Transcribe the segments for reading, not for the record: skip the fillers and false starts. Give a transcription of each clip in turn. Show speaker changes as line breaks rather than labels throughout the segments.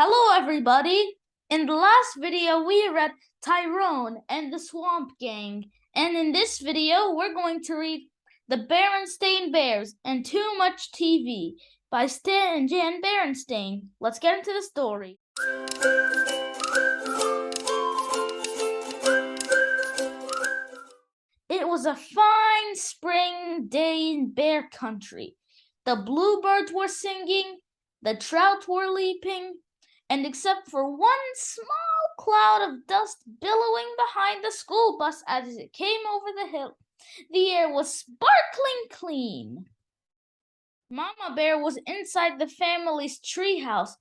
Hello everybody! In the last video we read Tyrone and the Swamp Gang, and in this video we're going to read The Berenstain Bears and Too Much TV by Stan and Jan Berenstain. Let's get into the story. It was a fine spring day in bear country. The bluebirds were singing, the trout were leaping, and except for one small cloud of dust billowing behind the school bus as it came over the hill, the air was sparkling clean. Mama Bear was inside the family's treehouse,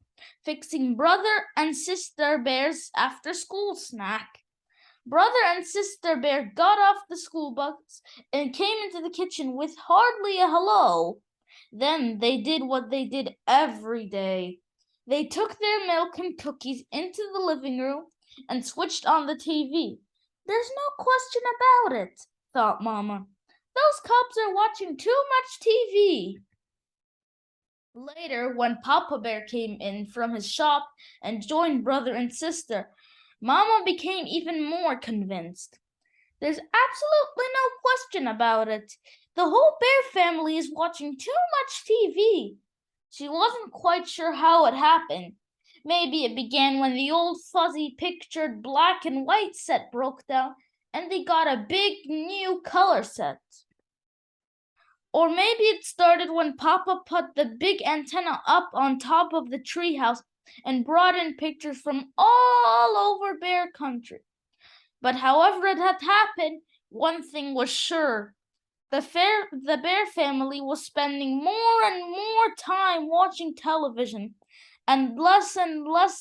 fixing brother and sister bear's after-school snack. Brother and sister bear got off the school bus and came into the kitchen with hardly a hello. Then they did what they did every day. They took their milk and cookies into the living room and switched on the TV. There's no question about it, thought Mama. Those cubs are watching too much TV. Later, when Papa Bear came in from his shop and joined brother and sister, Mama became even more convinced. There's absolutely no question about it. The whole bear family is watching too much TV. She wasn't quite sure how it happened. Maybe it began when the old fuzzy pictured black and white set broke down and they got a big new color set. Or maybe it started when Papa put the big antenna up on top of the treehouse and brought in pictures from all over bear country. But however it had happened, one thing was sure. The bear family was spending more and more time watching television and less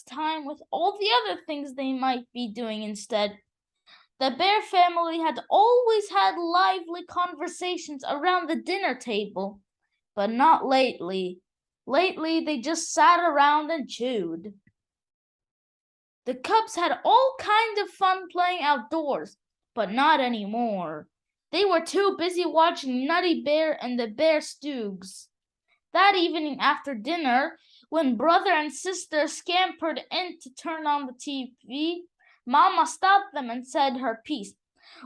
time with all the other things they might be doing instead. The bear family had always had lively conversations around the dinner table, but not lately. Lately, they just sat around and chewed. The cubs had all kinds of fun playing outdoors, but not anymore. They were too busy watching Nutty Bear and the Bear Stooges. That evening after dinner, when brother and sister scampered in to turn on the TV, Mama stopped them and said her piece.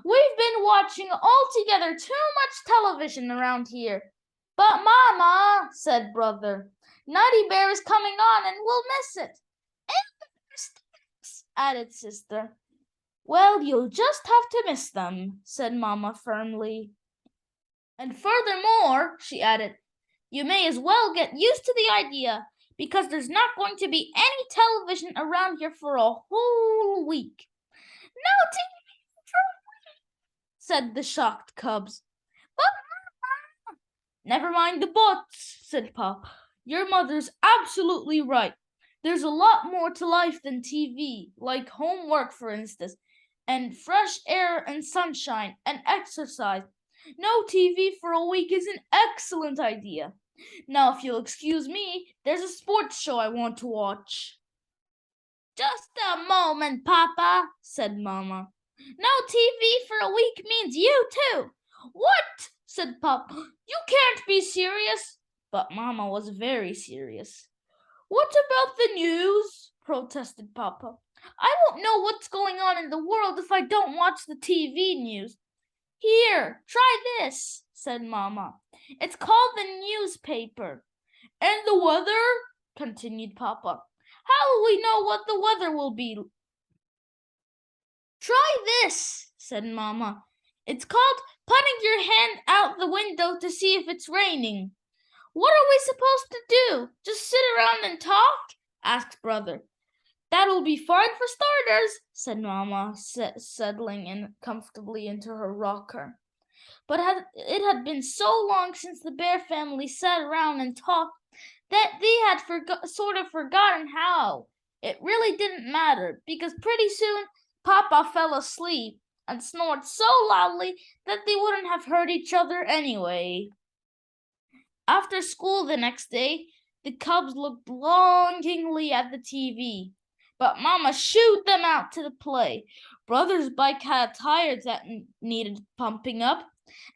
We've been watching altogether too much television around here. But Mama, said brother, Nutty Bear is coming on and we'll miss it. And the Bear Stooges, added sister. Well, you'll just have to miss them, said Mama firmly. And furthermore, she added, you may as well get used to the idea, because there's not going to be any television around here for a whole week. No TV for a week, said the shocked cubs. But Mama, never mind the buts, said Pop. Your mother's absolutely right. There's a lot more to life than TV, like homework, for instance, and fresh air and sunshine and exercise. No TV for a week is an excellent idea. Now, if you'll excuse me, there's a sports show I want to watch. Just a moment, Papa, said Mama. No TV for a week means you too. What? Said Papa. You can't be serious. But Mama was very serious. What about the news? Protested Papa. I won't know what's going on in the world if I don't watch the TV news. Here, try this, said Mama. It's called the newspaper. And the weather? Continued Papa. How will we know what the weather will be? Try this, said Mama. It's called putting your hand out the window to see if it's raining. What are we supposed to do? Just sit around and talk? Asked Brother. That'll be fine for starters, said Mama, settling in comfortably into her rocker. But it had been so long since the bear family sat around and talked that they had sort of forgotten how. It really didn't matter, because pretty soon Papa fell asleep and snored so loudly that they wouldn't have heard each other anyway. After school the next day, the cubs looked longingly at the TV. But Mama shooed them out to the play. Brother's bike had a tire that needed pumping up,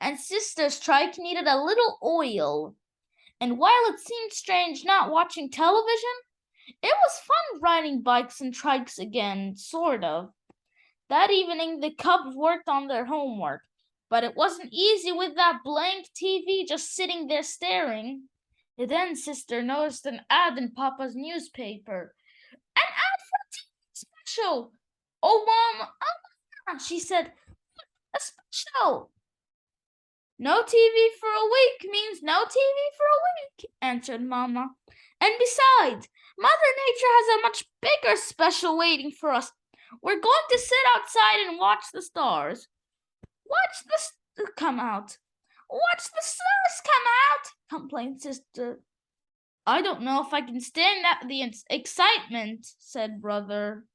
and sister's trike needed a little oil. And while it seemed strange not watching television, It was fun riding bikes and trikes again, sort of. That evening, the cubs worked on their homework, but it wasn't easy with that blank TV just sitting there staring. Then Sister noticed an ad in Papa's newspaper. An ad for a TV special! Oh, Mom, she said, a special! No TV for a week means no TV for a week, answered Mama. And besides, Mother Nature has a much bigger special waiting for us. We're going to sit outside and watch the stars. Watch the stars come out. Watch the stars come out, complained Sister. I don't know if I can stand the excitement, said Brother.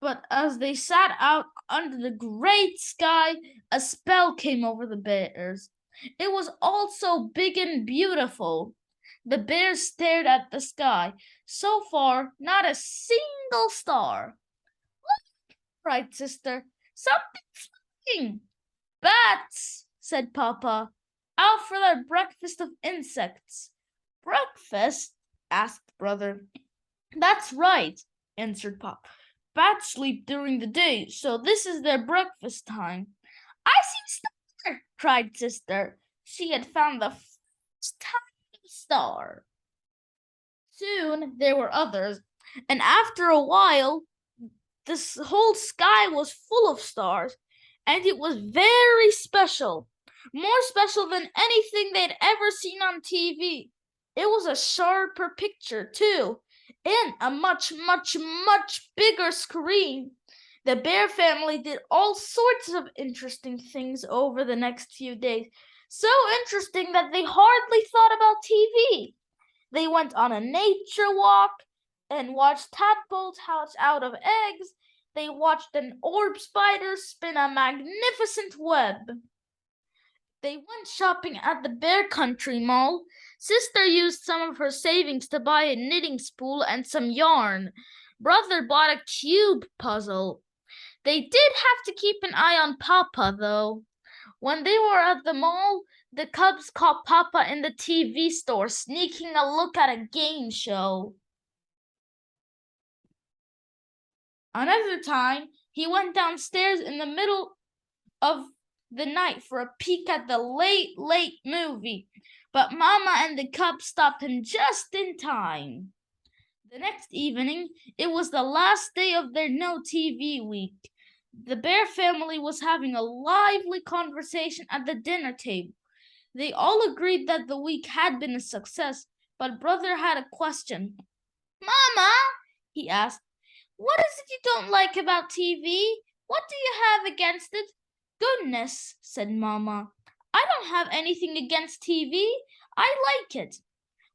But as they sat out under the great sky, a spell came over the bears. It was all so big and beautiful. The bears stared at the sky. So far, not a single star. Look, cried Sister. Something's flying. Bats, said Papa. Out for their breakfast of insects. Breakfast? Asked Brother. That's right, answered Papa. Bats sleep during the day, so this is their breakfast time. I see a star, cried Sister. She had found the first tiny star. Soon there were others, and after a while, this whole sky was full of stars, and it was very special, more special than anything they'd ever seen on TV. It was a sharper picture, too, and a much, much, much bigger screen. The bear family did all sorts of interesting things over the next few days, so interesting that they hardly thought about TV. They went on a nature walk and watched tadpoles hatch out of eggs. They watched an orb spider spin a magnificent web. They went shopping at the Bear Country Mall. Sister used some of her savings to buy a knitting spool and some yarn. Brother bought a cube puzzle. They did have to keep an eye on Papa, though. When they were at the mall, the cubs caught Papa in the TV store, sneaking a look at a game show. Another time, he went downstairs in the middle of the night for a peek at the late movie, but Mama and the cubs stopped him just in time. The next evening, it was the last day of their no TV week. The Bear family was having a lively conversation at the dinner table. They all agreed that the week had been a success, but Brother had a question. Mama, he asked, what is it you don't like about TV? What do you have against it? Goodness, said Mama. I don't have anything against TV. I like it.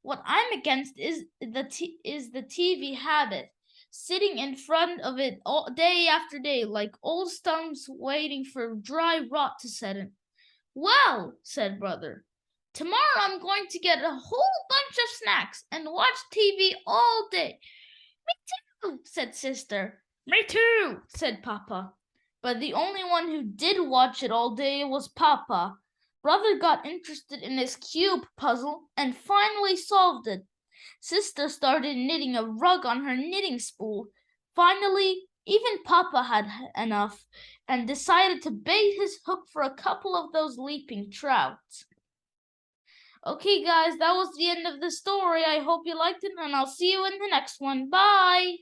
What I'm against is the TV habit, sitting in front of it all day after day like old stumps waiting for dry rot to set in. Well, said Brother, tomorrow I'm going to get a whole bunch of snacks and watch TV all day. Me too, said Sister. Me too, said Papa. But the only one who did watch it all day was Papa. Brother got interested in his cube puzzle and finally solved it. Sister started knitting a rug on her knitting spool. Finally, even Papa had enough and decided to bait his hook for a couple of those leaping trout. Okay, guys, that was the end of the story. I hope you liked it, and I'll see you in the next one. Bye!